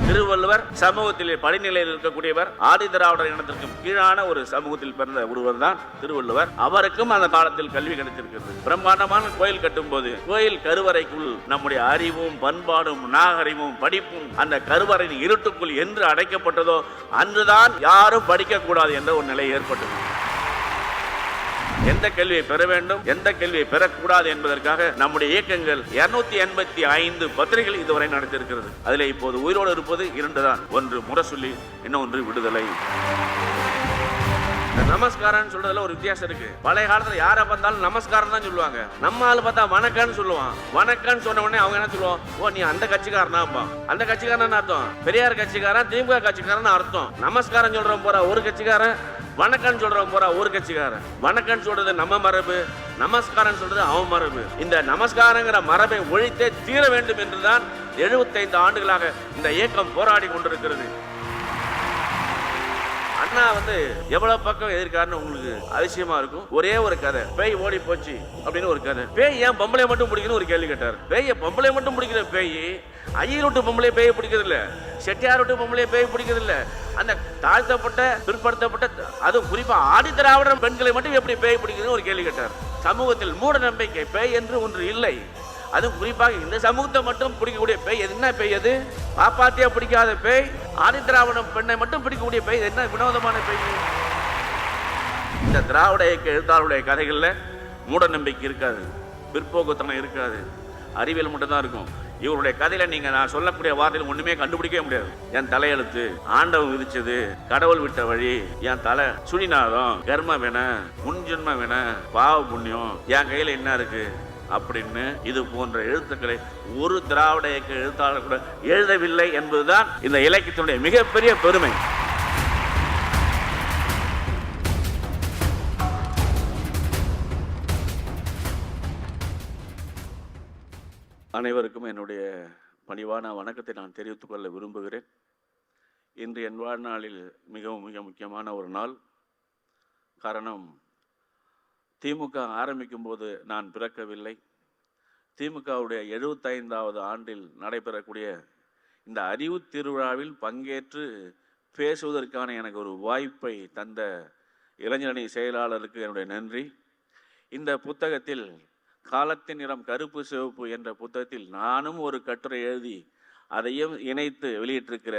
திருவள்ளுவர் சமூகத்திலே படிநிலையில் இருக்கக்கூடியவர். ஆதி திராவிடர் இனத்திற்கும் கீழான ஒரு சமூகத்தில் பிறந்த ஒருவர் தான் திருவள்ளுவர். அவருக்கும் அந்த காலத்தில் கல்வி கிடைத்திருக்கிறது. பிரம்மாண்டமான கோயில் கட்டும் போது கோயில் கருவறைக்குள் நம்முடைய அறிவும் பண்பாடும் நாகரிகமும் படிப்பும் அந்த கருவறையின் இருட்டுக்குள் என்று அடைக்கப்பட்டதோ அன்றுதான் யாரும் படிக்க கூடாது என்ற ஒரு நிலை ஏற்பட்டது. எந்த கல்வியை பெற வேண்டும், எந்த கல்வியை பெறக்கூடாது என்பதற்காக நம்முடைய இயக்கங்கள் 285 பத்திரிகைகள் இதுவரை நடத்தியிருக்கிறது. அதில் இப்போது உயிரோடு இருப்பது 2 தான். ஒன்று முரசொலி, இன்னொன்று விடுதலை. நமஸ்காரம் சொல்றதுல ஒரு வித்தியாசம் இருக்கு. பழைய காலத்துல யாரை பார்த்தாலும் நமஸ்காரம் தான் சொல்லுவாங்க. நம்ம ஆளு பார்த்தா வணக்கம்னு சொல்லுவான். வணக்கம்னு சொன்ன உடனே அவங்க என்ன சொல்லுவோம், ஓ நீ அந்த கட்சிக்காரனாப்பா. அந்த கட்சிக்காரன் அர்த்தம் பெரியார் கட்சிக்காரன், திமுக கட்சிக்காரன் அர்த்தம். நமஸ்காரம் சொல்றவன் போற ஒரு கட்சிக்காரன், வணக்கம் சொல்றவன் போற ஒரு கட்சிக்காரன். வணக்கம் சொல்றது நம்ம மரபு, நமஸ்காரம் சொல்றது அவன் மரபு. இந்த நமஸ்காரங்கிற மரபை ஒழித்தே தீர வேண்டும் என்றுதான் 75 ஆண்டுகளாக இந்த இயக்கம் போராடி கொண்டிருக்கிறது. அண்ணா எவ்வளவு பக்கம் எதிர்க்காருன்னு உங்களுக்கு அதிசயமா இருக்கும். ஒரே ஒரு கதை, பேய் ஓடி போச்சு அப்படின்னு ஒரு கதை. பேய் ஏன் பொம்பளை மட்டும் பிடிக்கணும் ஒரு கேள்வி கேட்டார். பேய பொம்பளை மட்டும் பிடிக்கிற பேய் ஐயர் விட்டு பொம்பளை பேய பிடிக்கிறது இல்ல, செட்டியார் விட்டு பொம்பளை பேய பிடிக்கிறது இல்ல, அந்த தாழ்த்தப்பட்ட பிற்படுத்தப்பட்ட அதுவும் குறிப்பா ஆதி திராவிடர் பெண்களை மட்டும் எப்படி பேய் பிடிக்குதுன்னு ஒரு கேள்வி கேட்டார். சமூகத்தில் மூட நம்பிக்கை பேய் என்று ஒன்று இல்லை. அதுவும் குறிப்பாக இந்த சமூகத்தை மட்டும் பிடிக்கக்கூடிய பேய் என்ன பேய்? அது பாப்பாத்தியா பிடிக்காத பேய். ஆதி திராவிடம் பெண்ணை மட்டும் பிடிக்கக்கூடிய பேய் என்ன வினோதமான பேய்? இந்த திராவிட இயக்க எழுத்தாளருடைய கதைகள்ல மூட நம்பிக்கை இருக்காது, பிற்போக்குத்தனம் இருக்காது, அறிவியல் மட்டும் தான் இருக்கும். இவருடைய கதையில நீங்க நான் சொல்லக்கூடிய வார்த்தையில் ஒண்ணுமே கண்டுபிடிக்கவே முடியாது. என் தலையெழுத்து, ஆண்டவன் விதிச்சது, கடவுள் விட்ட வழி, என் தலை சுழிநாதம், கர்ம வேண, முன்ஜென்ம வேண, பாவ புண்ணியம், என் கையில என்ன இருக்கு அப்படின்னு இது போன்ற எழுத்துக்களை ஒரு திராவிட இயக்க எழுத்தாளர் கூட எழுதவில்லை என்பதுதான் இந்த இலக்கியத்தினுடைய மிகப்பெரிய பெருமை. அனைவருக்கும் என்னுடைய பணிவான வணக்கத்தை நான் தெரிவித்துக் கொள்ள விரும்புகிறேன். இன்று என் வாழ்நாளில் மிக முக்கியமான ஒரு நாள். காரணம், திமுக ஆரம்பிக்கும் போது நான் பிறக்கவில்லை. திமுகவுடைய 75வது ஆண்டில் நடைபெறக்கூடிய இந்த அறிவு திருவிழாவில் பங்கேற்று பேசுவதற்கான எனக்கு ஒரு வாய்ப்பை தந்த இளைஞரணி செயலாளருக்கு என்னுடைய நன்றி. இந்த புத்தகத்தில் காலத்தின் நிறம் கருப்பு சிவப்பு என்ற புத்தகத்தில் நானும் ஒரு கட்டுரை எழுதி அதையும் இணைத்து வெளியிட்டிருக்கிற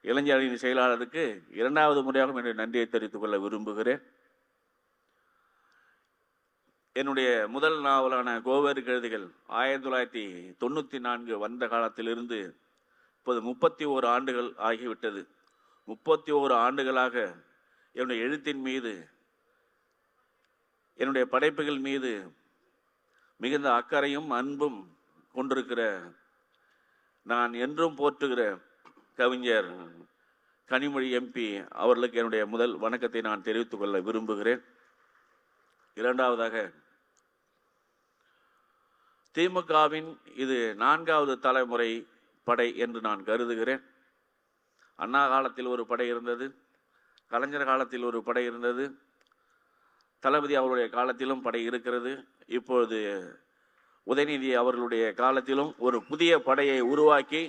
இளைஞரணி செயலாளருக்கு 2வது முறையாக என்னுடைய நன்றியை தெரிவித்துக் கொள்ள விரும்புகிறேன். என்னுடைய முதல் நாவலான கோவேறு கழுதைகள் 1994 வந்த காலத்திலிருந்து இப்போது 31 ஆண்டுகள் ஆகிவிட்டது. 31 ஆண்டுகளாக என்னுடைய எழுத்தின் மீது, என்னுடைய படைப்புகள் மீது மிகுந்த அக்கறையும் அன்பும் கொண்டிருக்கிற நான் என்றும் போற்றுகிற கவிஞர் கனிமொழி எம்பி அவர்களுக்கு என்னுடைய முதல் வணக்கத்தை நான் தெரிவித்துக் கொள்ள விரும்புகிறேன். 2வதாக திமுகவின் இது 4வது தலைமுறை படை என்று நான் கருதுகிறேன். அண்ணா காலத்தில் ஒரு படை இருந்தது, கலைஞர் காலத்தில் ஒரு படை இருந்தது, தளபதி அவருடைய காலத்திலும் படை இருக்கிறது. இப்பொழுது உதயநிதி அவர்களுடைய காலத்திலும் ஒரு புதிய படையை உருவாக்கி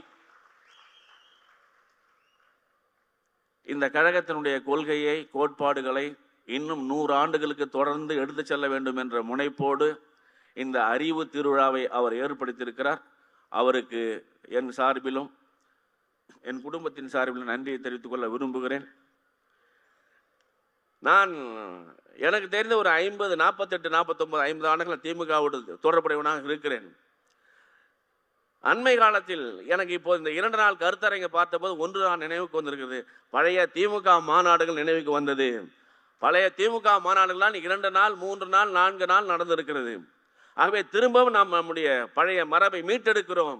இந்த கழகத்தினுடைய கொள்கையை, கோட்பாடுகளை இன்னும் 100 ஆண்டுகளுக்கு தொடர்ந்து எடுத்து செல்ல வேண்டும் என்ற முனைப்போடு இந்த அறிவு திருவிழாவை அவர் ஏற்படுத்தியிருக்கிறார். அவருக்கு என் சார்பிலும் என் குடும்பத்தின் சார்பிலும் நன்றியை தெரிவித்துக் கொள்ள விரும்புகிறேன். நான் எனக்கு தெரிந்த ஒரு 50, 48, 49, 50 ஆண்டுகள் திமுகவோடு தொடர்புடையவனாக இருக்கிறேன். அண்மை காலத்தில் எனக்கு இப்போ இந்த 2 நாள் கருத்தரங்கை பார்த்தபோது ஒன்று தான் நினைவுக்கு வந்திருக்கிறது. பழைய திமுக மாநாடுகள் நினைவுக்கு வந்தது. பழைய திமுக மாநாடுகள்லாம் 2 நாள், 3 நாள், 4 நாள் நடந்திருக்கிறது. ஆகவே திரும்பவும் நாம் நம்முடைய பழைய மரபை மீட்டெடுக்கிறோம்.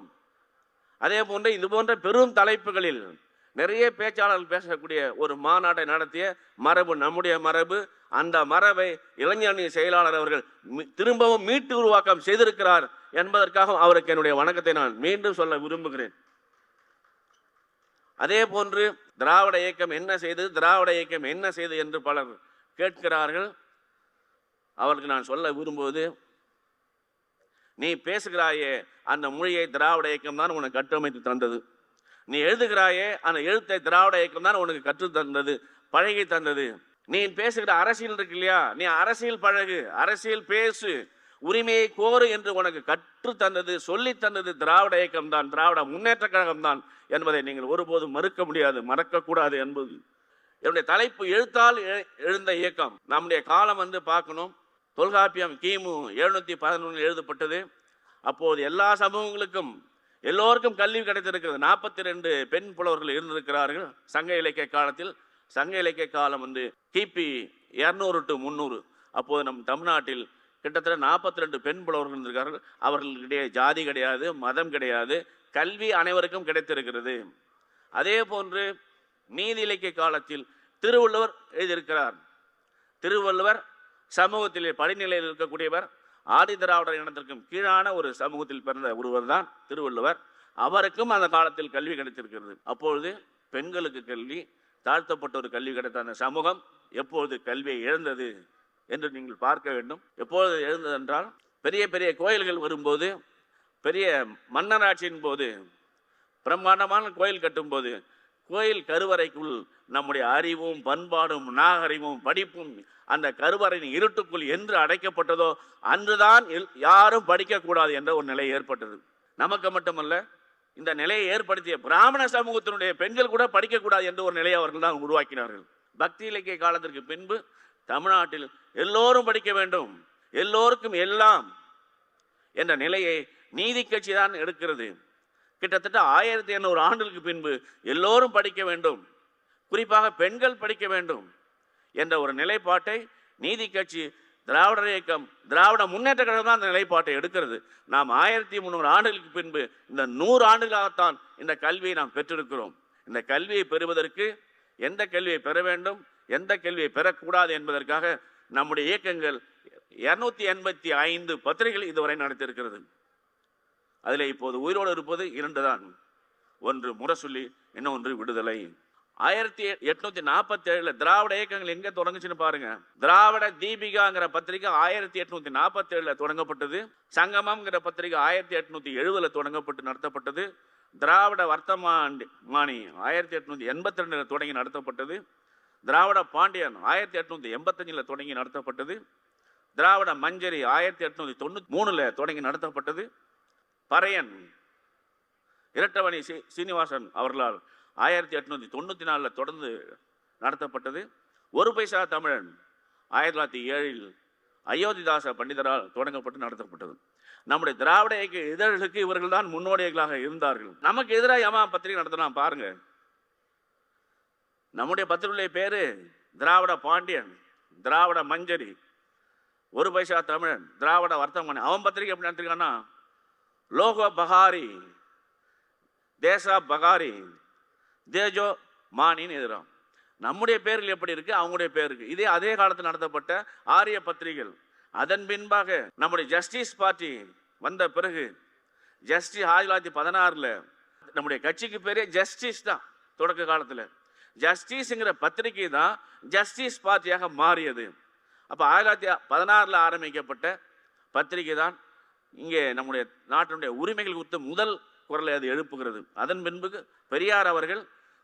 அதே போன்று இது போன்ற பெரும் தலைப்புகளில் நிறைய பேச்சாளர்கள் பேசக்கூடிய ஒரு மாநாட்டை நடத்திய மரபு நம்முடைய மரபு. அந்த மரபை இளைஞரணி செயலாளர் அவர்கள் திரும்பவும் மீட்டு உருவாக்கம் செய்திருக்கிறார் என்பதற்காக அவருக்கு என்னுடைய வணக்கத்தை நான் மீண்டும் சொல்ல விரும்புகிறேன். அதே போன்று திராவிட இயக்கம் என்ன செய்தது, திராவிட இயக்கம் என்ன செய்தது என்று பலர் கேட்கிறார்கள். அவருக்கு நான் சொல்ல விரும்புவது, நீ பேசுகிறாயே அந்த மொழியை திராவிட இயக்கம் தான் உனக்கு கட்டமைத்து தந்தது. நீ எழுதுகிறாயே அந்த எழுத்தை திராவிட இயக்கம் தான் உனக்கு கற்று தந்தது, பழகி தந்தது. நீ பேசுகிற அரசியல் இருக்கு இல்லையா, நீ அரசியல் பழகு, அரசியல் பேசு, உரிமையை கோரு என்று உனக்கு கற்று தந்தது, சொல்லி தந்தது திராவிட இயக்கம் தான், திராவிட முன்னேற்ற கழகம் தான் என்பதை நீங்கள் ஒருபோதும் மறுக்க முடியாது, மறக்க கூடாது என்பது என்னுடைய தலைப்பு. எழுத்தால் எழுந்த இயக்கம். நம்முடைய காலம் பார்க்கணும். தொல்காப்பியம் கிமு 711 எழுதப்பட்டது. அப்போது எல்லா சமூகங்களுக்கும் எல்லோருக்கும் கல்வி கிடைத்திருக்கிறது. 42 பெண் புலவர்கள் இருந்திருக்கிறார்கள் சங்க இலக்கிய காலத்தில். சங்க இலக்கிய காலம் கிபி 200 to 300. அப்போது நம் தமிழ்நாட்டில் கிட்டத்தட்ட 42 பெண் புலவர்கள் இருந்திருக்கிறார்கள். அவர்களுக்கிடையே ஜாதி கிடையாது, மதம் கிடையாது, கல்வி அனைவருக்கும் கிடைத்திருக்கிறது. அதே போன்று நீதி இலக்கிய காலத்தில் திருவள்ளுவர் எழுதியிருக்கிறார். திருவள்ளுவர் சமூகத்திலே படிநிலையில் இருக்கக்கூடியவர், ஆதி திராவிடர் இனத்திற்கும் கீழான ஒரு சமூகத்தில் பிறந்த ஒருவர் தான் திருவள்ளுவர். அவருக்கும் அந்த காலத்தில் கல்வி கிடைத்திருக்கிறது. அப்பொழுது பெண்களுக்கு கல்வி, தாழ்த்தப்பட்ட ஒரு கல்வி கிடைத்த அந்த சமூகம் எப்பொழுது கல்வியை இழந்தது என்று நீங்கள் பார்க்க வேண்டும். எப்பொழுது எழுந்தது என்றால், பெரிய பெரிய கோயில்கள் வரும்போது, பெரிய மன்னராட்சியின் போது, பிரம்மாண்டமான கோயில் கட்டும் போது, கோயில் கருவறைக்குள் நம்முடைய அறிவும் பண்பாடும் நாகரிகமும் படிப்பும் அந்த கருவறையின் இருட்டுக்குள் என்று அடைக்கப்பட்டதோ அன்றுதான் யாரும் படிக்கக்கூடாது என்ற ஒரு நிலை ஏற்பட்டது. நமக்கு மட்டுமல்ல, இந்த நிலையை ஏற்படுத்திய பிராமண சமூகத்தினுடைய பெண்கள் கூட படிக்கக்கூடாது என்ற ஒரு நிலையை அவர்கள் தான் உருவாக்கினார்கள். பக்தி இலக்கிய காலத்திற்கு பின்பு தமிழ்நாட்டில் எல்லோரும் படிக்க வேண்டும், எல்லோருக்கும் எல்லாம் என்ற நிலையை நீதி கட்சி தான் எடுக்கிறது. கிட்டத்தட்ட 1800 ஆண்டுகளுக்கு பின்பு எல்லோரும் படிக்க வேண்டும், குறிப்பாக பெண்கள் படிக்க வேண்டும் என்ற ஒரு நிலைப்பாட்டை நீதி கட்சி, திராவிடர் இயக்கம், திராவிட முன்னேற்ற கழகம் தான் அந்த நிலைப்பாட்டை எடுக்கிறது. நாம் 1300 ஆண்டுகளுக்கு பின்பு இந்த 100 ஆண்டுகளாகத்தான் இந்த கல்வியை நாம் பெற்றிருக்கிறோம். இந்த கல்வியை பெறுவதற்கு எந்த கல்வியை பெற வேண்டும், எந்த கல்வியை பெறக்கூடாது என்பதற்காக நம்முடைய இயக்கங்கள் 285 பத்திரிகைகள் இதுவரை நடத்தியிருக்கிறது. அதில் இப்போது உயிரோடு இருப்பது 2 தான். ஒன்று முரசொலி, இன்னொன்று விடுதலை. 1847 திராவிட இயக்கங்கள் எங்க தொடங்குச்சுன்னு பாருங்க. திராவிட தீபிகாங்கிற பத்திரிகை 1847 தொடங்கப்பட்டது. சங்கமம்ங்கிற பத்திரிகை 1870 தொடங்கப்பட்டு நடத்தப்பட்டது. திராவிட வர்த்தமானி 1882 தொடங்கி நடத்தப்பட்டது. திராவிட பாண்டியன் 1885 தொடங்கி நடத்தப்பட்டது. திராவிட மஞ்சரி 1893 தொடங்கி நடத்தப்பட்டது. பறையன் இரட்டவணி சீனிவாசன் அவர்களால் 1894 தொடர்ந்து நடத்தப்பட்டது. ஒரு பைசா தமிழன் 1907 அயோத்திதாச பண்டிதரால் தொடங்கப்பட்டு நடத்தப்பட்டது. நம்முடைய திராவிட இயக்க இதழ்களுக்கு இவர்கள் தான் முன்னோடிகளாக இருந்தார்கள். நமக்கு எதிராக பத்திரிகை நடத்தலாம் பாருங்க. நம்முடைய பத்திரிகையுடைய பேரு திராவிட பாண்டியன், திராவிட மஞ்சரி, ஒரு பைசா தமிழன், திராவிட வர்த்தமானி. அவன் பத்திரிகை எப்படி நடத்திருக்கான்னா லோக பகாரி, தேசா பகாரி, தேஜோ மானின்னு எதிராம். நம்முடைய பேர்கள் எப்படி இருக்கு, அவங்களுடைய பேர் இருக்கு. இதே அதே காலத்தில் நடத்தப்பட்ட ஆரிய பத்திரிகைகள். அதன் பின்பாக நம்முடைய ஜஸ்டிஸ் பார்ட்டி வந்த பிறகு, ஜஸ்டிஸ் 1916 நம்முடைய கட்சிக்கு பேரே ஜஸ்டிஸ் தான். தொடக்க காலத்தில் ஜஸ்டிஸ்ங்கிற பத்திரிகை தான் ஜஸ்டிஸ் பார்ட்டியாக மாறியது. அப்போ 1916 ஆரம்பிக்கப்பட்ட பத்திரிகை தான் இங்கே நம்முடைய நாட்டினுடைய உரிமைகள் குறித்த முதல் குரலை அது எழுப்புகிறது. அதன் பின்பு பெரியார் அவர்கள்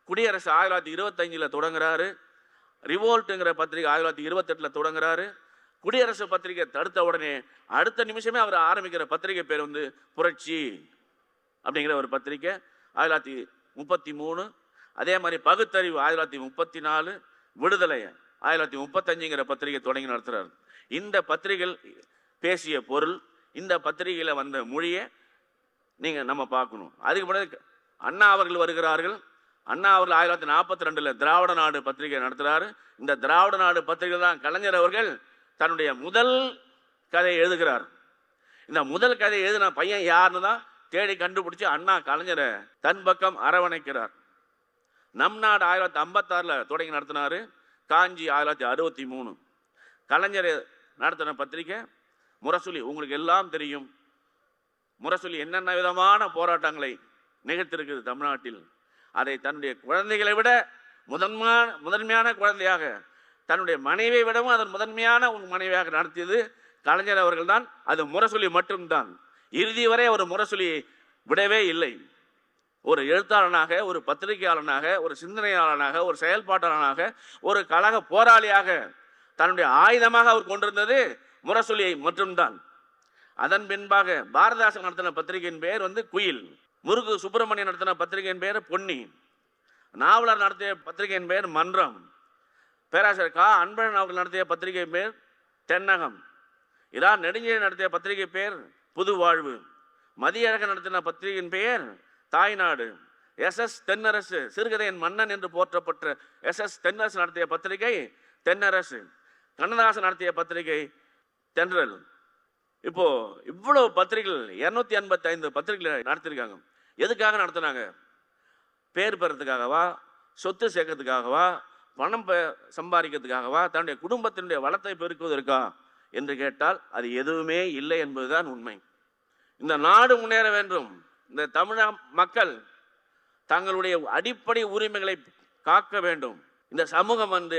குடியரசு 1925 தொடங்குறாரு. ரிவோல்ட்டுங்கிற பத்திரிகை 1928 தொடங்குறாரு. குடியரசு பத்திரிகை தடுத்த உடனே அடுத்த நிமிஷமே அவர் ஆரம்பிக்கிற பத்திரிகை பேர் புரட்சி அப்படிங்கிற ஒரு பத்திரிகை 1933. அதே மாதிரி பகுத்தறிவு 1934, விடுதலை 1935 பத்திரிகை தொடங்கி நடத்துறாரு. இந்த பத்திரிகைகள் பேசிய பொருள், இந்த பத்திரிகையில் வந்த மொழியை நீங்க நம்ம பார்க்கணும். அதுக்கு முன்னாடி அண்ணா அவர்கள் வருகிறார்கள். அண்ணா அவர்கள் 1942 திராவிட நாடு பத்திரிகை நடத்துறாரு. இந்த திராவிட நாடு பத்திரிகை தான் கலைஞர் அவர்கள் தன்னுடைய முதல் கதையை எழுதுகிறார். இந்த முதல் கதையை எழுதின பையன் யாருன்னு தான் தேடி கண்டுபிடிச்சு அண்ணா கலைஞரை தன் பக்கம் அரவணைக்கிறார். நம் நாடு 1956 தொடங்கி நடத்தினாரு. காஞ்சி 1963. கலைஞர் நடத்தின பத்திரிகை முரசொலி. உங்களுக்கு எல்லாம் தெரியும் முரசொலி என்னென்ன விதமான போராட்டங்களை நிகழ்த்திருக்குது தமிழ்நாட்டில். அதை தன்னுடைய குழந்தைகளை விட முதன்மையான குழந்தையாக, தன்னுடைய மனைவியை விடவும் அதன் முதன்மையான ஒரு மனைவியாக நடத்தியது கலைஞர் அவர்கள் தான். அது முரசொலி மட்டும்தான். இறுதி வரை அவர் முரசொலியை விடவே இல்லை. ஒரு எழுத்தாளனாக, ஒரு பத்திரிகையாளனாக, ஒரு சிந்தனையாளனாக, ஒரு செயல்பாட்டாளனாக, ஒரு கழக போராளியாக தன்னுடைய ஆயுதமாக அவர் கொண்டிருந்தது முரசொலியை மட்டும்தான். அதன் பின்பாக பாரதிதாசன் நடத்தின பத்திரிகையின் பெயர் குயில், முருகு சுப்பிரமணியன் நடத்தின பத்திரிகையின் பெயர் பொன்னி, நாவலர் நடத்திய பத்திரிகையின் பெயர் மன்றம், பேராசிரியர் கா அன்பழகன் அவர்கள் நடத்திய பத்திரிகை பேர் தென்னகம், இரா நெடுஞ்செழியன் நடத்திய பத்திரிகை பெயர் புது வாழ்வு, மதியழகன் நடத்தின பத்திரிகையின் பெயர் தாய்நாடு, எஸ் தென்னரசு சிறுகதையின் மன்னன் என்று போற்றப்பட்ட எஸ் தென்னரசு நடத்திய பத்திரிகை தென்னரசு, கண்ணதாசன் நடத்திய பத்திரிகை தென்றல். இப்போ இவ்வளவு பத்திரிகைகள் 255 பத்திரிகைகள் நடத்திருக்காங்க. எதுக்காக நடத்தினாங்க? பேர் பெறத்துக்காகவா, சொத்து சேர்க்கறதுக்காகவா, பணம் சம்பாதிக்கிறதுக்காகவா, தன்னுடைய குடும்பத்தினுடைய வளத்தை பெருக்குவதற்கா என்று கேட்டால் அது எதுவுமே இல்லை என்பதுதான் உண்மை. இந்த நாடு முன்னேற வேண்டும், இந்த தமிழக மக்கள் தங்களுடைய அடிப்படை உரிமைகளை காக்க வேண்டும். இந்த சமூகம்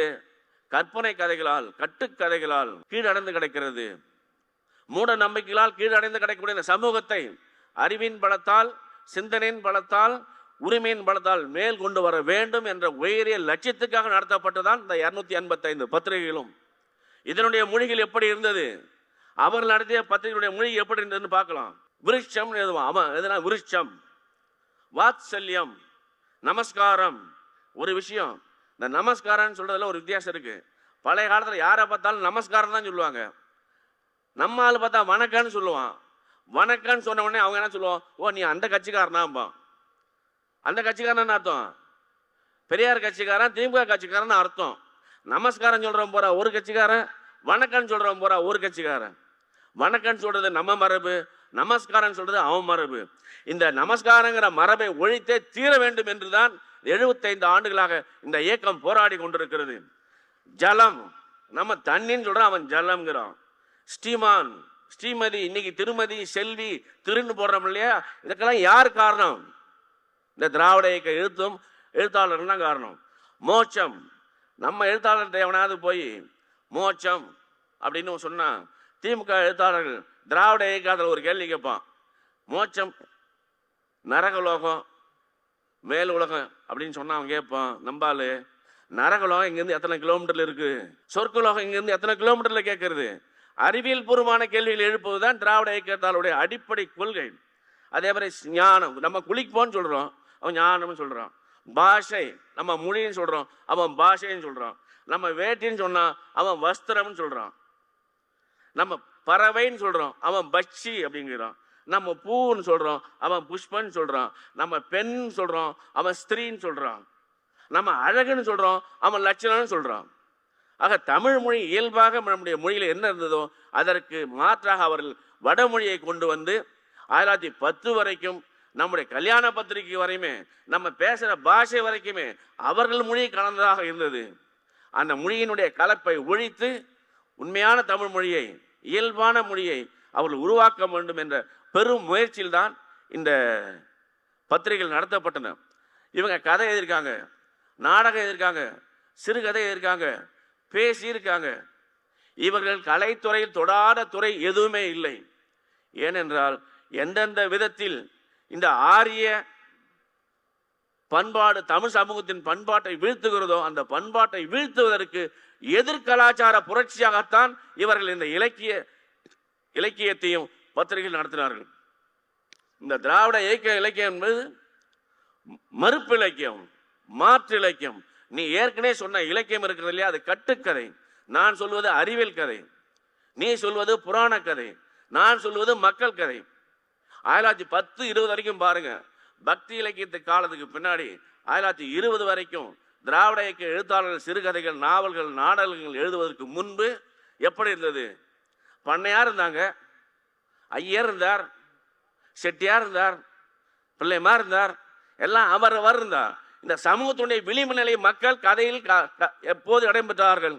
கற்பனை கதைகளால், கட்டுக்கதைகளால் கீழடைந்து கிடக்கிறது. மூட நம்பிக்கைகளால் கீழடைந்து கிடக்கக்கூடிய இந்த சமூகத்தை அறிவின் பலத்தால், சிந்தனையின் பலத்தால், உரிமையின் பலத்தால் மேல் கொண்டு வர வேண்டும் என்ற உயரிய லட்சியத்துக்காக நடத்தப்பட்டதான் இந்த 255 பத்திரிகைகளும். இதனுடைய மொழிகள் எப்படி இருந்தது, அவர்கள் நடத்திய பத்திரிகையுடைய மொழி எப்படி இருந்ததுன்னு பார்க்கலாம். விருட்சம் எழுதுவான் அவன், எதுனா விருட்சம், வாத்சல்யம், நமஸ்காரம். ஒரு விஷயம், இந்த நமஸ்காரம்னு சொல்றதுல ஒரு வித்தியாசம் இருக்கு. பழைய காலத்தில் யாரை பார்த்தாலும் நமஸ்காரம் தான் சொல்லுவாங்க. நம்ம ஆள் பார்த்தா வணக்கம்னு சொல்லுவான். வணக்கம்னு சொன்ன உடனே அவங்க என்ன சொல்லுவோம், ஓ நீ அந்த கட்சிக்காரனாம்பா. அந்த கட்சிக்காரன் அர்த்தம் பெரியார் கட்சிக்காரன், திமுக கட்சிக்காரன் அர்த்தம். நமஸ்காரம் சொல்றவன் போறா ஒரு கட்சிக்காரன், வணக்கம்னு சொல்றவன் போறா ஒரு கட்சிக்காரன். வணக்கம்னு சொல்றது நம்ம மரபு, நமஸ்காரம் சொல்றது அவன் மரபு. இந்த நமஸ்காரங்கிற மரபை ஒழித்தே தீர வேண்டும் என்றுதான் 75 ஆண்டுகளாக இந்த இயக்கம் போராடி கொண்டிருக்கிறது. ஜலம், நம்ம தண்ணின்னு சொல்றோம், அவன் ஜலம்ங்கிறான். ஸ்ரீமான், ஸ்ரீமதி, இன்னைக்கு திருமதி, செல்வி, திருன்னு போடுறோம் இல்லையா? இதுக்கெல்லாம் யார் காரணம்? இந்த திராவிட இயக்க எழுத்தாளர்கள் தான் காரணம். மோட்சம், நம்ம எழுத்தாளர் எவனாவது போய் மோட்சம் அப்படின்னு சொன்னா திமுக எழுத்தாளர்கள் திராவிட இயக்கத்தில் ஒரு கேள்வி கேட்பான், மோட்சம் நரகலோகம் மேல் உலகம் அப்படின்னு சொன்னா அவன் கேட்பான், நம்பாலு நரகலோகம் இங்கிருந்து எத்தனை கிலோமீட்டர்ல இருக்கு, சொர்க்கலோகம் இங்கிருந்து எத்தனை கிலோமீட்டர்ல கேட்கறது? அறிவியல் பூர்வமான கேள்விகள் எழுப்புவதுதான் திராவிட இயக்கத்தாளுடைய அடிப்படை கொள்கை. அதே மாதிரி ஞானம், நம்ம குளிப்போன்னு சொல்றோம், அவன் ஞானம்னு சொல்றான். பாஷை, நம்ம மொழின்னு சொல்றோம், அவன் பாஷைன்னு சொல்றான். நம்ம வேட்டின்னு சொன்னா அவன் வஸ்திரம்னு சொல்றான். நம்ம பறவைன்னு சொல்றோம், அவன் பட்சி அப்படிங்கிறான். நம்ம பூன்னு சொல்றோம், அவன் புஷ்பன்னு சொல்றான். நம்ம பெண் சொல்றோம், அவன் ஸ்திரீன்னு சொல்றான். நம்ம அழகுன்னு சொல்றோம், அவன் லட்சணம்னு சொல்றான். ஆக தமிழ் மொழி இயல்பாக நம்முடைய மொழியில் என்ன இருந்ததோ அதற்கு மாற்றாக அவர்கள் வடமொழியை கொண்டு 1910 வரைக்கும் நம்முடைய கல்யாண பத்திரிகை வரையுமே, நம்ம பேசுகிற பாஷை வரைக்குமே அவர்கள் மொழி கலந்ததாக இருந்தது. அந்த மொழியினுடைய கலப்பை ஒழித்து உண்மையான தமிழ் மொழியை, இயல்பான மொழியை அவர்கள் உருவாக்க வேண்டும் என்ற பெரும் முயற்சியில் தான் இந்த பத்திரிகைகள் நடத்தப்பட்டன. இவங்க கதை எழுதியிருக்காங்க, நாடகம் எழுதியிருக்காங்க, சிறுகதை எழுதியிருக்காங்க, பேசியிருக்காங்க. இவர்கள் கலைத்துறையில் தொடாத துறை எதுவுமே இல்லை. ஏனென்றால் எந்தெந்த விதத்தில் இந்த ஆரிய பண்பாடு தமிழ் சமூகத்தின் பண்பாட்டை வீழ்த்துகிறதோ அந்த பண்பாட்டை வீழ்த்துவதற்கு எதிர்கலாச்சார புரட்சியாகத்தான் இவர்கள் இந்த இலக்கியத்தையும் பத்திரிகைகள் நடத்தினார்கள். இந்த திராவிட இயக்க இலக்கியம் என்பது மறுப்பு இலக்கியம், மாற்று இலக்கியம். நீ ஏற்கனவே சொன்ன இலக்கியம் இருக்கிறது இல்லையா, அது கட்டுக்கதை. நான் சொல்வது அறிவியல் கதை, நீ சொல்வது புராண கதை, நான் சொல்வது மக்கள் கதை. 1910-20 வரைக்கும் பாருங்க, பக்தி இலக்கியத்து காலத்துக்கு பின்னாடி 1920 வரைக்கும் திராவிட இயக்க எழுத்தாளர்கள் சிறுகதைகள், நாவல்கள், நாடகங்கள் எழுதுவதற்கு முன்பு எப்படி இருந்தது? பண்ணையார் இருந்தாங்க, ஐயர் இருந்தார், செட்டியார் இருந்தார், பிள்ளைமார் இருந்தார், எல்லாம் அவர் இருந்தார். இந்த சமூகத்துடைய விளிம்பு நிலை மக்கள் கதையில் எப்போது இடம்பெற்றார்கள்?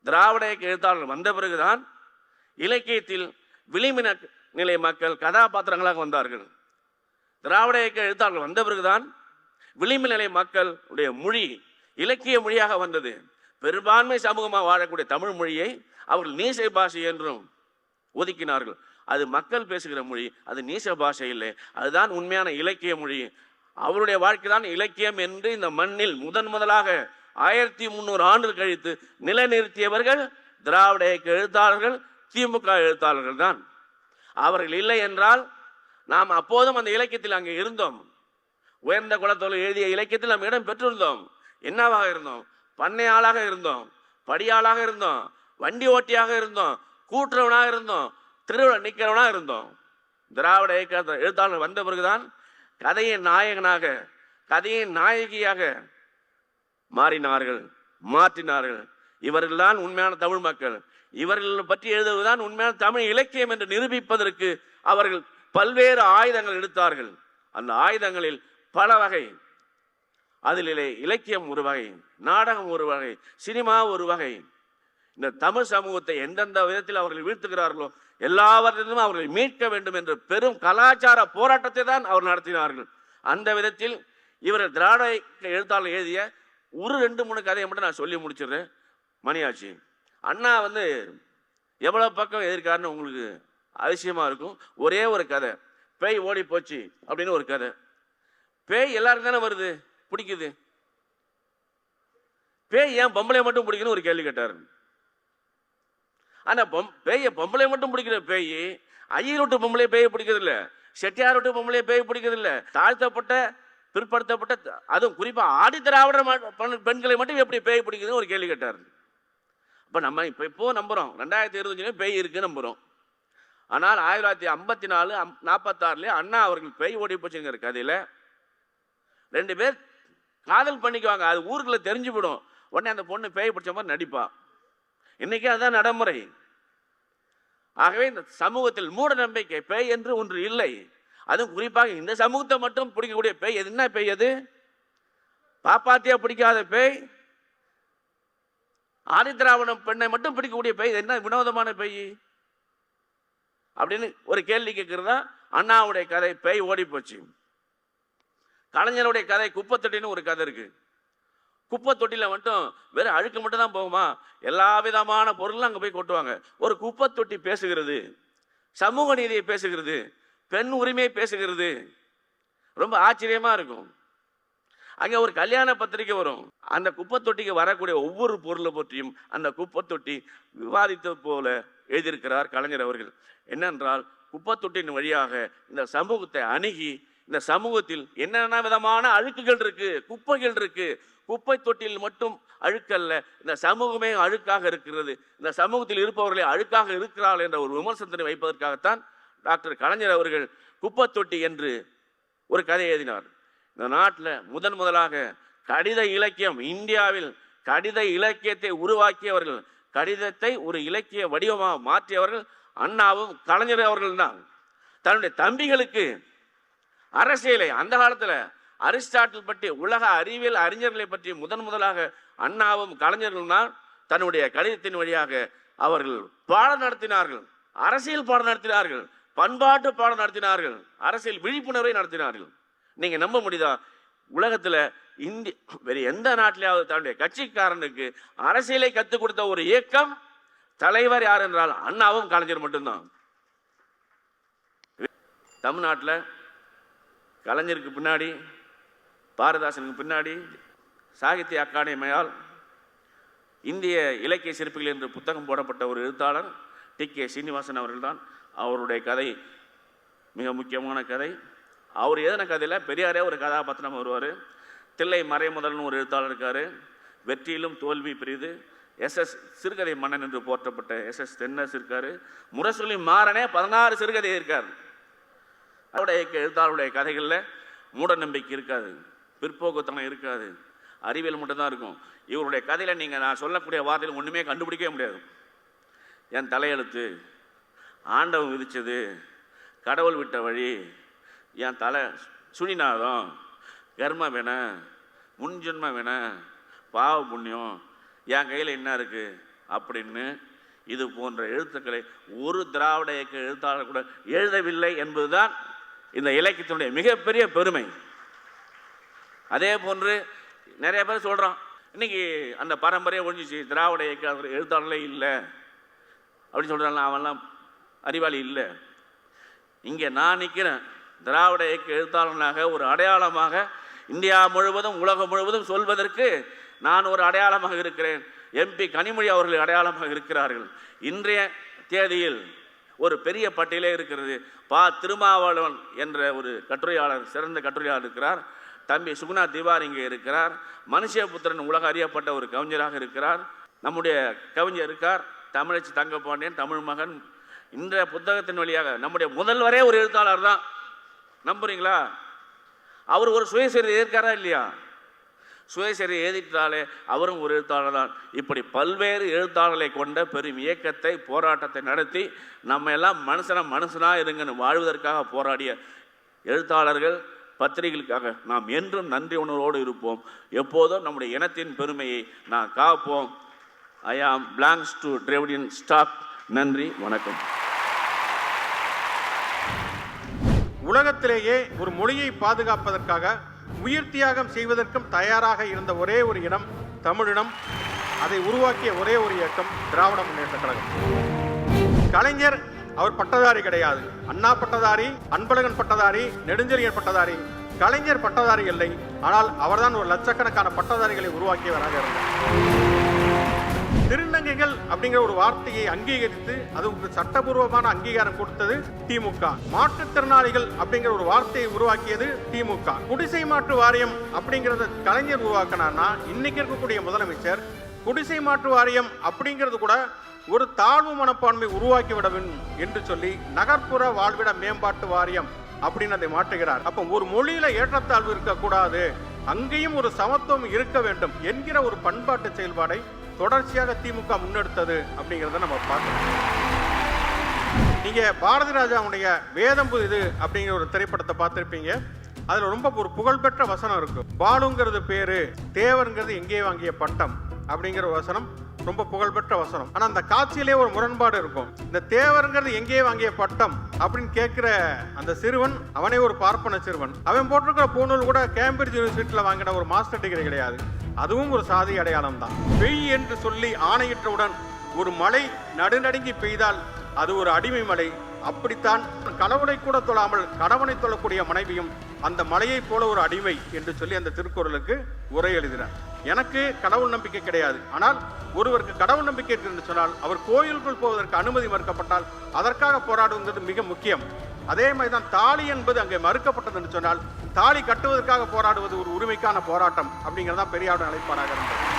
திராவிட இயக்க எழுத்தாளர்கள் வந்த பிறகுதான் இலக்கியத்தில் விளிம்பு நிலை மக்கள் கதாபாத்திரங்களாக வந்தார்கள். திராவிட இயக்க எழுத்தாளர்கள் வந்த பிறகுதான் விளிம்பு நிலை மக்களுடைய மொழி இலக்கிய மொழியாக வந்தது. பெரும்பான்மை சமூகமாக வாழக்கூடிய தமிழ் மொழியை அவர்கள் நீசை பாஷை என்றும் ஒதுக்கினார்கள். அது மக்கள் பேசுகிற மொழி, அது நீச பாஷை இல்லை, அதுதான் உண்மையான இலக்கிய மொழி. அவருடைய வாழ்க்கை தான் இலக்கியம் என்று இந்த மண்ணில் முதலாக 1300 ஆண்டுகள் கழித்து நிலைநிறுத்தியவர்கள் திராவிட இயக்க எழுத்தாளர்கள், திமுக எழுத்தாளர்கள் தான். அவர்கள் இல்லை என்றால் நாம் அப்போதும் அந்த இலக்கியத்தில் அங்கே இருந்தோம். உயர்ந்த குலத்தோடு எழுதிய இலக்கியத்தில் நாம் இடம் பெற்றிருந்தோம். என்னவாக இருந்தோம்? பண்ணையாளாக இருந்தோம், படியாளாக இருந்தோம், வண்டி ஓட்டியாக இருந்தோம், கூட்டுறவனாக இருந்தோம், திருவிழா நிற்கிறவனாக இருந்தோம். திராவிட இயக்க எழுத்தாளர் வந்த பிறகுதான் கதையின் நாயகனாக, கதையின் நாயகியாக மாற்றினார்கள். இவர்கள்தான் உண்மையான தமிழ் மக்கள். இவர்கள் பற்றி எழுதுவதுதான் உண்மையான தமிழ் இலக்கியம் என்று நிரூபிப்பதற்கு அவர்கள் பல்வேறு ஆயுதங்கள் எடுத்தார்கள். அந்த ஆயுதங்களில் பல வகை. அதிலே இலக்கியம் ஒரு வகை, நாடகம் ஒரு வகை, சினிமா ஒரு வகை. இந்த தமிழ் சமூகத்தை எந்தெந்த விதத்தில் அவர்கள் வீழ்த்துகிறார்களோ எல்லாவற்றிலும் அவர்களை மீட்க வேண்டும் என்ற பெரும் கலாச்சார போராட்டத்தை தான் அவர் நடத்தினார்கள். அந்த விதத்தில் இவர் திராவிட எழுத்தாளர் எழுதிய ஒரு 2-3 கதையை மட்டும் நான் சொல்லி முடிச்சிடுறேன். மணியாட்சி அண்ணா எவ்வளவு பக்கம் எதிர்க்காருன்னு உங்களுக்கு அதிசயமா இருக்கும். ஒரே ஒரு கதை, பேய் ஓடி போச்சு அப்படின்னு ஒரு கதை. பேய் எல்லாரும் தானே வருது, பிடிக்குது. பேய் ஏன் பொம்பளை மட்டும் பிடிக்குன்னு ஒரு கேள்வி கேட்டார். ஆனா பேய பொம்பளை மட்டும் பிடிக்கிற பேய் ஐயர் விட்டு பொம்பளை பேய பிடிக்கிறது இல்ல, செட்டியார் விட்டு பொம்பளை பேய் பிடிக்கிறது இல்ல. தாழ்த்தப்பட்ட பிற்படுத்தப்பட்ட அதுவும் குறிப்பா ஆதி திராவிட பெண்களை மட்டும் எப்படி பேய் பிடிக்குதுன்னு ஒரு கேள்வி கேட்டார். அப்ப நம்ம இப்போ நம்புறோம் 2025 பேய் இருக்கு நம்புறோம். ஆனால் 1954-46 அண்ணா அவர்கள் பேய் ஓடி போச்சுங்கிற கதையில 2 பேர் காதல் பண்ணிக்குவாங்க. அது ஊருக்குள்ள தெரிஞ்சு விடும். உடனே அந்த பொண்ணு பேய் பிடிச்ச மாதிரி நடிப்பா. இன்னைக்கு அதுதான் நடைமுறை. ஆகவே இந்த சமூகத்தில் மூட நம்பிக்கை, பேய் என்று ஒன்று இல்லை. அதுவும் குறிப்பாக இந்த சமூகத்தை மட்டும் பிடிக்கக்கூடிய பேய் என்ன பேய்? அது பாப்பாத்தியா பிடிக்காத பேய், ஆதி திராவிட பெண்ணை மட்டும் பிடிக்கக்கூடிய பேய் என்ன வினோதமான பேய் அப்படின்னு ஒரு கேள்வி கேட்கிறதா அண்ணாவுடைய கதை பேய் ஓடி போச்சு. கலைஞருடைய கதை குப்பத்தொட்டின்னு ஒரு கதை இருக்கு. குப்பை தொட்டில மட்டும் வெறும் அழுக்கு மட்டும் தான் போகுமா? எல்லா விதமான பொருளும் அங்கே போய் கொட்டுவாங்க. ஒரு குப்பை தொட்டி பேசுகிறது, சமூக நீதியை பேசுகிறது, பெண் உரிமையை பேசுகிறது. ரொம்ப ஆச்சரியமா இருக்கும். அங்கே ஒரு கல்யாண பத்திரிகை வரும். அந்த குப்பை தொட்டிக்கு வரக்கூடிய ஒவ்வொரு பொருளை பற்றியும் அந்த குப்பை தொட்டி விவாதித்த போல எழுதியிருக்கிறார் கலைஞர் அவர்கள். என்னென்றால் குப்பை தொட்டின் வழியாக இந்த சமூகத்தை அணுகி, இந்த சமூகத்தில் என்னென்ன விதமான அழுக்குகள் இருக்கு, குப்பைகள் இருக்கு, குப்பை தொட்டியில் மட்டும் அழுக்கல்ல, இந்த சமூகமே அழுக்காக இருக்கிறது, இந்த சமூகத்தில் இருப்பவர்களே அழுக்காக இருக்கிறார்கள் என்ற ஒரு விமர்சனத்தை வைப்பதற்காகத்தான் டாக்டர் கலைஞர் அவர்கள் குப்பை தொட்டி என்று ஒரு கதை எழுதினார். இந்த நாட்டில் முதலாக கடித இலக்கியம், இந்தியாவில் கடித இலக்கியத்தை உருவாக்கியவர்கள், கடிதத்தை ஒரு இலக்கிய வடிவமாக மாற்றியவர்கள் அண்ணாவும் கலைஞர் அவர்கள் தான். தன்னுடைய தம்பிகளுக்கு அரசியலை அந்த காலத்தில் அரிஸ்டாட்டில் பற்றி, உலக அறிவியல் அறிஞர்களை பற்றி முதலாக அண்ணாவும் கலைஞர்கள் தான் தன்னுடைய கடிதத்தின் வழியாக அவர்கள் பாடம் நடத்தினார்கள், அரசியல் பாடம் நடத்தினார்கள், பண்பாட்டு பாடம் நடத்தினார்கள், அரசியல் விழிப்புணர்வை நடத்தினார்கள். நீங்க நம்ப முடியுதா? உலகத்துல வேறு எந்த நாட்டிலாவது தன்னுடைய கட்சிக்காரனுக்கு அரசியலை கற்றுக் கொடுத்த ஒரு இயக்கம் தலைவர் யார் என்றால் அண்ணாவும் கலைஞர் மட்டும்தான். தமிழ்நாட்டில் கலைஞருக்கு பின்னாடி, பாரதிதாசனுக்கு பின்னாடி சாகித்ய அகாடமியால் இந்திய இலக்கிய சிற்பிகள் என்று புத்தகம் போடப்பட்ட ஒரு எழுத்தாளர் டி.கே. சீனிவாசன் அவர்கள்தான். அவருடைய கதை மிக முக்கியமான கதை. அவர் எழுதின கதையில் பெரியாரே ஒரு கதாபாத்திரம் வருவார். தில்லை மறைமுதல்னு ஒரு எழுத்தாளர் இருக்கார். வெற்றியிலும் தோல்வி பிரிது, எஸ்.எஸ். சிறுகதை மன்னன் என்று போற்றப்பட்ட எஸ்.எஸ். தென்னஸ் இருக்கார். முரசொலி மாறனே 16 சிறுகதை இருக்கார். அவருடைய எழுத்தாளருடைய கதைகளில் மூட நம்பிக்கை இருக்காது, பிற்போக்குத்தனம் இருக்காது, அறிவியல் மட்டும்தான் இருக்கும். இவருடைய கதையில் நீங்கள் நான் சொல்லக்கூடிய வார்த்தையில் ஒன்றுமே கண்டுபிடிக்கவே முடியாது. என் தலையெழுத்து, ஆண்டவன் விதித்தது, கடவுள் விட்ட வழி, என் தலை சுழிநாதம், கர்ம வேண, முன்ஜென்ம வேண, பாவ புண்ணியம், என் கையில் என்ன இருக்குது அப்படின்னு இது போன்ற எழுத்துக்களை ஒரு திராவிட இயக்க எழுத்தாளர் கூட எழுதவில்லை என்பதுதான் இந்த இலக்கியத்தினுடைய மிகப்பெரிய பெருமை. அதே போன்று நிறைய பேர் சொல்கிறான், இன்னைக்கு அந்த பரம்பரையை ஒழிஞ்சிச்சு, திராவிட இயக்க எழுத்தாளர்களே இல்லை அப்படின்னு சொல்கிறாங்க. அவன்லாம் அறிவாளி இல்லை. இங்கே நான் நிற்கிறேன் திராவிட இயக்க எழுத்தாளனாக, ஒரு அடையாளமாக இந்தியா முழுவதும் உலகம் முழுவதும் சொல்வதற்கு நான் ஒரு அடையாளமாக இருக்கிறேன். MP கனிமொழி அவர்கள் அடையாளமாக இருக்கிறார்கள். இன்றைய தேதியில் ஒரு பெரிய பட்டியலே இருக்கிறது. திருமாவளவன் என்ற ஒரு கட்டுரையாளர், சிறந்த கட்டுரையாளர் இருக்கிறார். தம்பி சுகுணா திவார் இங்கே இருக்கிறார். மனுஷபுத்திரன் உலக அறியப்பட்ட ஒரு கவிஞராக இருக்கிறார். நம்முடைய கவிஞர் இருக்கார் தமிழச்சி தங்கப்பாண்டியன், தமிழ் மகன். இந்த புத்தகத்தின் வழியாக நம்முடைய முதல்வரே ஒரு எழுத்தாளர் தான். நம்புறீங்களா? அவர் ஒரு சுயசரிதை எதிர்க்காரா இல்லையா? சுயசரிதை எழுதிட்டாலே அவரும் ஒரு எழுத்தாளர் தான். இப்படி பல்வேறு எழுத்தாளர்களை கொண்ட பெரும் இயக்கத்தை, போராட்டத்தை நடத்தி நம்ம எல்லாம் மனுஷனா இருங்கன்னு வாழ்வதற்காக போராடிய எழுத்தாளர்கள், பத்திரிகைகளுக்காக நாம் என்றும் நன்றி உணர்வோடு இருப்போம். எப்போதும் நம்முடைய இனத்தின் பெருமையை நான் காப்போம். ஐ ஆம் பிளாங்க்ஸ் டு டிராவிடியன் ஸ்டாக். நன்றி, வணக்கம். உலகத்திலேயே ஒரு மொழியை பாதுகாப்பதற்காக உயிர் தியாகம் செய்வதற்கும் தயாராக இருந்த ஒரே ஒரு இனம் தமிழினம். அதை உருவாக்கிய ஒரே ஒரு இயக்கம் திராவிட முன்னேற்ற கழகம். கலைஞர் அவர் பட்டதாரி கிடையாது. அண்ணா பட்டதாரி, அன்பழகன் பட்டதாரி, நெடுஞ்செழியன் பட்டதாரி. கலைஞர் பட்டதாரி இல்லை. ஆனால் அவர்தான் ஒரு லட்சக்கணக்கான பட்டதாரிகளை உருவாக்கியவராக இருந்தார். திருநங்கைகள் அப்படிங்கிற ஒரு வார்த்தையை அங்கீகரித்து அதுக்கு சட்டபூர்வமான அங்கீகாரம் கொடுத்தது திமுக. மாற்றுத்திறனாளிகள் அப்படிங்கிற ஒரு வார்த்தையை உருவாக்கியது திமுக. குடிசை மாற்று வாரியம் அப்படிங்கறத கலைஞர் உருவாக்கினா, இன்னைக்கு இருக்கக்கூடிய முதலமைச்சர் குடிசை மாற்று வாரியம் அப்படிங்கிறது கூட ஒரு தாழ்வு மனப்பான்மை உருவாக்கிவிட வேண்டும் என்று சொல்லி நகர்ப்புற வாழ்விட மேம்பாட்டு வாரியம் அப்படின்னு அதை மாற்றுகிறார். அப்ப ஒரு மொழியில ஏற்றத்தாழ்வு இருக்கக்கூடாது, அங்கேயும் ஒரு சமத்துவம் இருக்க வேண்டும் என்கிற ஒரு பண்பாட்டு செயல்பாடை தொடர்ச்சியாக திமுக முன்னெடுத்தது அப்படிங்கிறத நம்ம பார்க்கணும். நீங்க பாரதி ராஜாவுடைய வேதம்பு இது அப்படிங்கிற ஒரு திரைப்படத்தை பார்த்திருப்பீங்க. அதுல ரொம்ப ஒரு புகழ்பெற்ற வசனம் இருக்கு. பாலுங்கிறது பேரு, தேவருங்கிறது எங்கே வாங்கிய பட்டம் அப்படிங்கிற வசனம் ரொம்ப புகழ்பெற்ற வசனம். ஆனா அந்த காட்சியிலே ஒரு முரண்பாடு இருக்கும். இந்த தேவருங்கிறது எங்கே வாங்கிய பட்டம் அப்படின்னு கேட்கிற அந்த சிறுவன், அவனே ஒரு பார்ப்பன சிறுவன். அவன் போட்டிருக்கிற பூணூல் கூட கேம்பிரிட்ஜ் யூனிவர்சிட்டியில வாங்கின ஒரு மாஸ்டர் டிகிரி கிடையாது. அதுவும் ஒரு சாதி அடையாளம் தான். பெய் என்று சொல்லி ஆணையிட்டவுடன் ஒரு மழை நடுநடுங்கி பெய்தால் அது ஒரு அடிமை மழை. அப்படித்தான் கடவுளை கூட தொழாமல் கணவனை தொழக்கூடிய மனைவியும் அந்த மலையை போல ஒரு அடிமை என்று சொல்லி அந்த திருக்குறளுக்கு உரை எழுதினார். எனக்கு கடவுள் நம்பிக்கை கிடையாது. ஆனால் ஒருவருக்கு கடவுள் நம்பிக்கை என்று சொன்னால் அவர் கோயிலுக்குள் போவதற்கு அனுமதி மறுக்கப்பட்டால் அதற்காக போராடுவது மிக முக்கியம். அதே மாதிரி தான் தாலி என்பது அங்கே மறுக்கப்பட்டது என்று சொன்னால் தாலி கட்டுவதற்காக போராடுவது ஒரு உரிமைக்கான போராட்டம் அப்படிங்கிறதா பெரியாருடைய நிலைப்பாடாக இருந்தது.